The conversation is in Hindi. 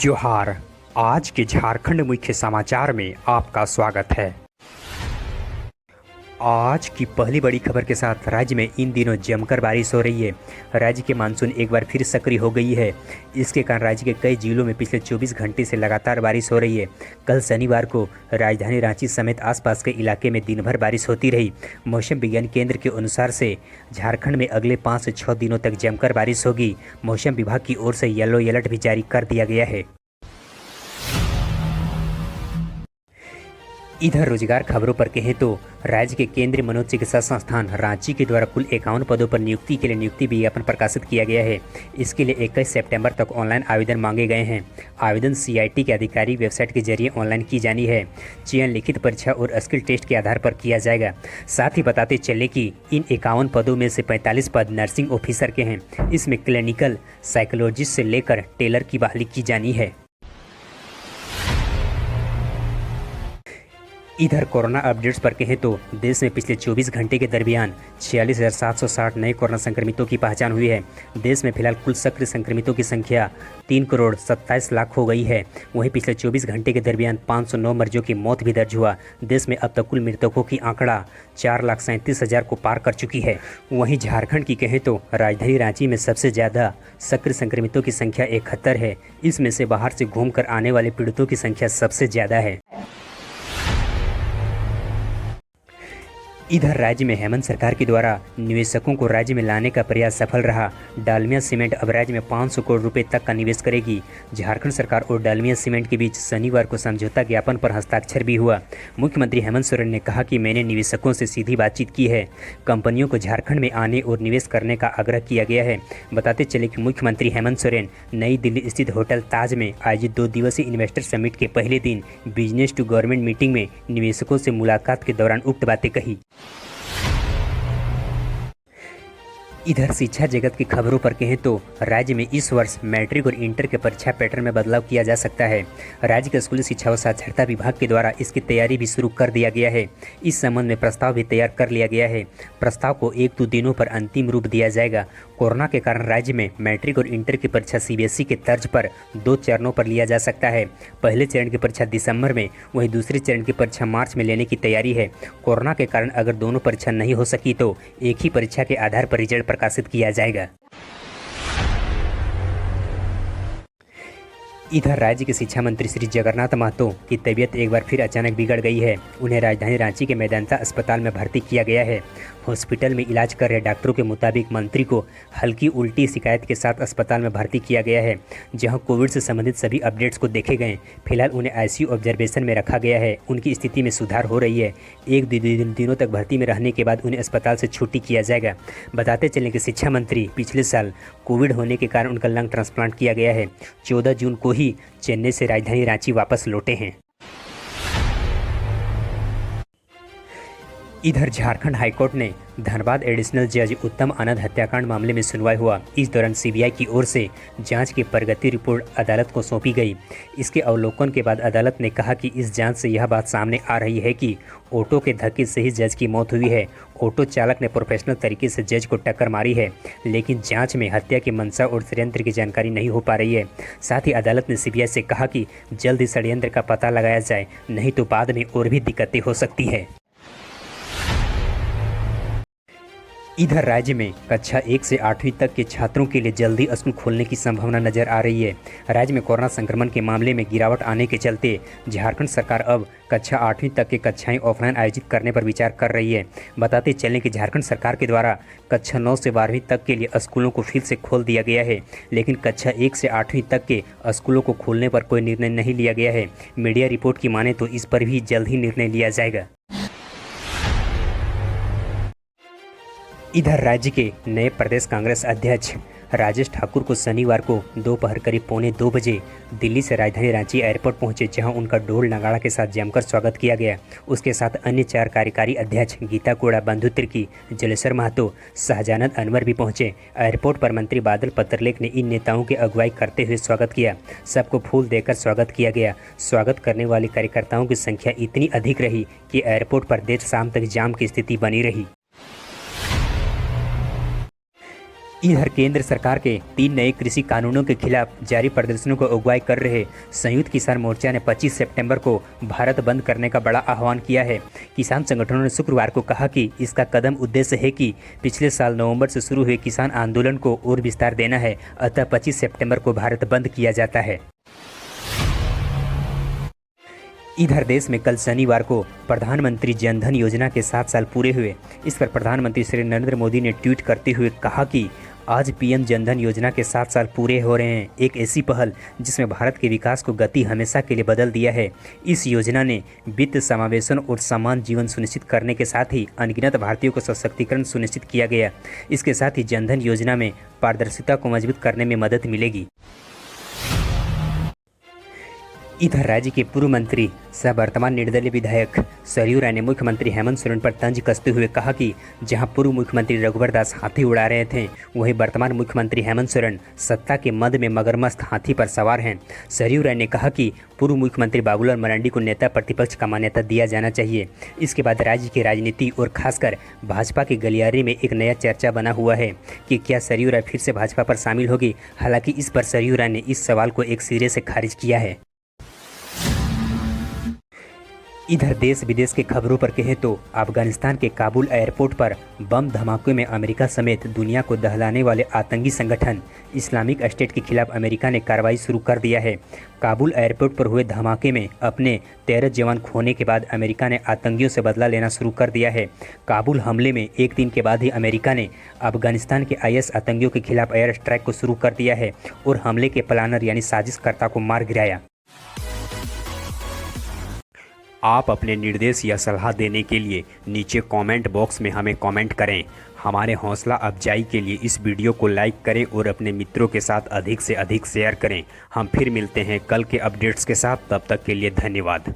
जोहार। आज के झारखंड मुख्य समाचार में आपका स्वागत है। आज की पहली बड़ी खबर के साथ राज्य में इन दिनों जमकर बारिश हो रही है। राज्य के मानसून एक बार फिर सक्रिय हो गई है। इसके कारण राज्य के कई जिलों में पिछले 24 घंटे से लगातार बारिश हो रही है। कल शनिवार को राजधानी रांची समेत आसपास के इलाके में दिन भर बारिश होती रही। मौसम विज्ञान केंद्र के अनुसार से झारखंड में अगले 5 से 6 दिनों तक जमकर बारिश होगी। मौसम विभाग की ओर से येलो अलर्ट भी जारी कर दिया गया है। इधर रोजगार खबरों पर कहें तो राज्य के केंद्रीय मनोचिकित्सा संस्थान रांची के द्वारा कुल 51 पदों पर नियुक्ति के लिए नियुक्ति विज्ञापन प्रकाशित किया गया है। इसके लिए 21 सितंबर तक ऑनलाइन आवेदन मांगे गए हैं। आवेदन CIT के आधिकारिक वेबसाइट के जरिए ऑनलाइन की जानी है। चयन लिखित परीक्षा और स्किल टेस्ट के आधार पर किया जाएगा। साथ ही बताते चले कि इन 51 पदों में से 45 पद नर्सिंग ऑफिसर के हैं। इसमें क्लिनिकल साइकोलॉजिस्ट से लेकर टेलर की बहाली की जानी है। इधर कोरोना अपडेट्स पर कहें तो देश में पिछले 24 घंटे के दरमियान 46,760 नए कोरोना संक्रमितों की पहचान हुई है। देश में फिलहाल कुल सक्रिय संक्रमितों की संख्या 3,27,00,000 हो गई है। वहीं पिछले 24 घंटे के दरमियान 509 मरीजों की मौत भी दर्ज हुआ। देश में अब तक कुल मृतकों की आंकड़ा 4,37,000 को पार कर चुकी है। वहीं झारखंड की कहें तो राजधानी रांची में सबसे ज़्यादा सक्रिय संक्रमितों की संख्या 71 है। इसमें से बाहर से घूमकर आने वाले पीड़ितों की संख्या सबसे ज़्यादा है। इधर राज्य में हेमंत सरकार के द्वारा निवेशकों को राज्य में लाने का प्रयास सफल रहा। डालमिया सीमेंट अब राज्य में 500 करोड़ रुपए तक का निवेश करेगी। झारखंड सरकार और डालमिया सीमेंट के बीच शनिवार को समझौता ज्ञापन पर हस्ताक्षर भी हुआ। मुख्यमंत्री हेमंत सोरेन ने कहा कि मैंने निवेशकों से सीधी बातचीत की है। कंपनियों को झारखंड में आने और निवेश करने का आग्रह किया गया है। बताते चले कि मुख्यमंत्री हेमंत सोरेन नई दिल्ली स्थित होटल ताज में आयोजित 2 दिवसीय इन्वेस्टर समिट के पहले दिन बिजनेस टू गवर्नमेंट मीटिंग में निवेशकों से मुलाकात के दौरान उक्त बातें कही। इधर शिक्षा जगत की खबरों पर कहें तो राज्य में इस वर्ष मैट्रिक और इंटर के परीक्षा पैटर्न में बदलाव किया जा सकता है। राज्य के स्कूली शिक्षा व साक्षरता विभाग के द्वारा इसकी तैयारी भी शुरू कर दिया गया है। इस संबंध में प्रस्ताव भी तैयार कर लिया गया है। प्रस्ताव को 1-2 दिनों पर अंतिम रूप दिया जाएगा। कोरोना के कारण राज्य में मैट्रिक और इंटर की परीक्षा CBSE के तर्ज पर 2 चरणों पर लिया जा सकता है। पहले चरण की परीक्षा दिसंबर में, वहीं दूसरे चरण की परीक्षा मार्च में लेने की तैयारी है। कोरोना के कारण अगर दोनों परीक्षा नहीं हो सकी तो एक ही परीक्षा के आधार पर रिजल्ट प्रकाशित किया जाएगा। इधर राज्य के शिक्षा मंत्री श्री जगन्नाथ महतो की तबीयत एक बार फिर अचानक बिगड़ गई है। उन्हें राजधानी रांची के मेदांता अस्पताल में भर्ती किया गया है। हॉस्पिटल में इलाज कर रहे डॉक्टरों के मुताबिक मंत्री को हल्की उल्टी शिकायत के साथ अस्पताल में भर्ती किया गया है, जहां कोविड से संबंधित सभी अपडेट्स को देखे गए। फिलहाल उन्हें ICU ऑब्जर्वेशन में रखा गया है। उनकी स्थिति में सुधार हो रही है। 1-2 दिनों तक भर्ती में रहने के बाद उन्हें अस्पताल से छुट्टी किया जाएगा। बताते चलें कि शिक्षा मंत्री पिछले साल कोविड होने के कारण उनका लंग ट्रांसप्लांट किया गया है। 14 जून को ही चेन्नई से राजधानी रांची वापस लौटे हैं। इधर झारखंड हाईकोर्ट ने धनबाद एडिशनल जज उत्तम आनंद हत्याकांड मामले में सुनवाई हुआ। इस दौरान CBI की ओर से जांच की प्रगति रिपोर्ट अदालत को सौंपी गई। इसके अवलोकन के बाद अदालत ने कहा कि इस जांच से यह बात सामने आ रही है कि ऑटो के धक्के से ही जज की मौत हुई है। ऑटो चालक ने प्रोफेशनल तरीके से जज को टक्कर मारी है, लेकिन जाँच में हत्या की मंशा और षड्यंत्र की जानकारी नहीं हो पा रही है। साथ ही अदालत ने CBI से कहा कि जल्द ही षड्यंत्र का पता लगाया जाए, नहीं तो बाद में और भी दिक्कतें हो सकती है। इधर राज्य में कक्षा 1 से 8वीं तक के छात्रों के लिए जल्दी स्कूल खोलने की संभावना नजर आ रही है। राज्य में कोरोना संक्रमण के मामले में गिरावट आने के चलते झारखंड सरकार अब कक्षा 8वीं तक की कक्षाएं ऑफलाइन आयोजित करने पर विचार कर रही है। बताते चलें कि झारखंड सरकार के द्वारा कक्षा 9 से 12वीं तक के लिए स्कूलों को फिर से खोल दिया गया है, लेकिन कक्षा 1 से 8वीं तक के स्कूलों को खोलने पर कोई निर्णय नहीं लिया गया है। मीडिया रिपोर्ट की माने तो इस पर भी जल्द ही निर्णय लिया जाएगा। इधर राज्य के नए प्रदेश कांग्रेस अध्यक्ष राजेश ठाकुर को शनिवार को दोपहर करीब 1:45 बजे दिल्ली से राजधानी रांची एयरपोर्ट पहुंचे, जहां उनका ढोल नगाड़ा के साथ जमकर स्वागत किया गया। उसके साथ अन्य 4 कार्यकारी अध्यक्ष गीता कोड़ा, बंधु तिर्की, जलेश्वर महतो, शाहजानंद अनवर भी पहुंचे। एयरपोर्ट पर मंत्री बादल पत्रलेख ने इन नेताओं की अगुवाई करते हुए स्वागत किया। सबको फूल देकर स्वागत किया गया। स्वागत करने वाले कार्यकर्ताओं की संख्या इतनी अधिक रही कि एयरपोर्ट पर देर शाम तक जाम की स्थिति बनी रही। इधर केंद्र सरकार के 3 नए कृषि कानूनों के खिलाफ जारी प्रदर्शनों को अगुवाई कर रहे संयुक्त किसान मोर्चा ने 25 सितंबर को भारत बंद करने का बड़ा आह्वान किया है। किसान संगठनों ने शुक्रवार को कहा कि इसका कदम उद्देश्य है कि पिछले साल नवंबर से शुरू हुए किसान आंदोलन को और विस्तार देना है, अतः 25 सितंबर को भारत बंद किया जाता है। इधर देश में कल शनिवार को प्रधानमंत्री जन धन योजना के 7 साल पूरे हुए। इस पर प्रधानमंत्री श्री नरेंद्र मोदी ने ट्वीट करते हुए कहा कि आज पीएम जन धन योजना के 7 साल पूरे हो रहे हैं, एक ऐसी पहल जिसमें भारत के विकास को गति हमेशा के लिए बदल दिया है। इस योजना ने वित्त समावेशन और समान जीवन सुनिश्चित करने के साथ ही अनगिनत भारतीयों को सशक्तिकरण सुनिश्चित किया गया। इसके साथ ही जन धन योजना में पारदर्शिता को मजबूत करने में मदद मिलेगी। इधर राज्य के पूर्व मंत्री सह वर्तमान निर्दलीय विधायक सरयू राय ने मुख्यमंत्री हेमंत सोरेन पर तंज कसते हुए कहा कि जहां पूर्व मुख्यमंत्री रघुवर दास हाथी उड़ा रहे थे, वहीं वर्तमान मुख्यमंत्री हेमंत सोरेन सत्ता के मद में मगरमस्त हाथी पर सवार हैं। सरयू राय ने कहा कि पूर्व मुख्यमंत्री बाबूलाल मरांडी को नेता प्रतिपक्ष का मान्यता दिया जाना चाहिए। इसके बाद राज्य की राजनीति और खासकर भाजपा के गलियारे में एक नया चर्चा बना हुआ है कि क्या सरयू राय फिर से भाजपा पर शामिल होगी। हालांकि इस पर सरयू राय ने इस सवाल को एक सिरे से खारिज किया है। इधर देश विदेश के खबरों पर कहें तो अफगानिस्तान के काबुल एयरपोर्ट पर बम धमाके में अमेरिका समेत दुनिया को दहलाने वाले आतंकी संगठन इस्लामिक स्टेट के खिलाफ अमेरिका ने कार्रवाई शुरू कर दिया है। काबुल एयरपोर्ट पर हुए धमाके में अपने 13 जवान खोने के बाद अमेरिका ने आतंकियों से बदला लेना शुरू कर दिया है। काबुल हमले में एक दिन के बाद ही अमेरिका ने अफगानिस्तान के IS आतंकियों के खिलाफ एयर स्ट्राइक को शुरू कर दिया है और हमले के प्लानर यानी साजिशकर्ता को मार गिराया। आप अपने निर्देश या सलाह देने के लिए नीचे कमेंट बॉक्स में हमें कमेंट करें। हमारे हौसला अफजाई के लिए इस वीडियो को लाइक करें और अपने मित्रों के साथ अधिक से अधिक शेयर करें। हम फिर मिलते हैं कल के अपडेट्स के साथ, तब तक के लिए धन्यवाद।